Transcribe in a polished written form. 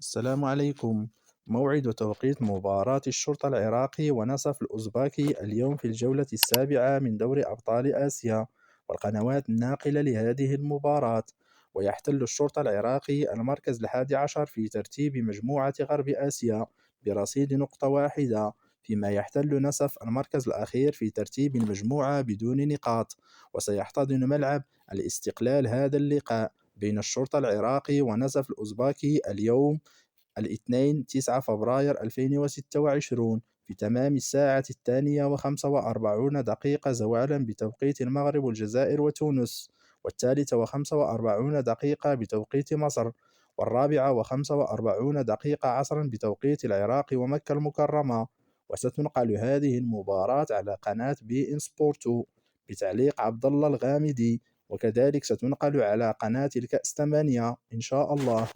السلام عليكم. موعد وتوقيت مباراة الشرطة العراقي ونسف الأوزباكي اليوم في الجولة السابعة من دوري أبطال آسيا، والقنوات الناقلة لهذه المباراة. ويحتل الشرطة العراقي المركز ال11 في ترتيب مجموعة غرب آسيا برصيد نقطة واحدة، فيما يحتل نسف المركز الأخير في ترتيب المجموعة بدون نقاط. وسيحتضن ملعب الاستقلال هذا اللقاء بين الشرطة العراقي ونسف الأوزباكي اليوم الاثنين 9 فبراير 2026 في تمام الساعة 2:45 زوالا بتوقيت المغرب والجزائر وتونس، 3:45 بتوقيت مصر، 4:45 عصرا بتوقيت العراق ومكة المكرمة. وستنقل هذه المباراة على قناة بي إن سبورتو بتعليق عبد الله الغامدي، وكذلك ستنقل على قناة الكأس 8 إن شاء الله.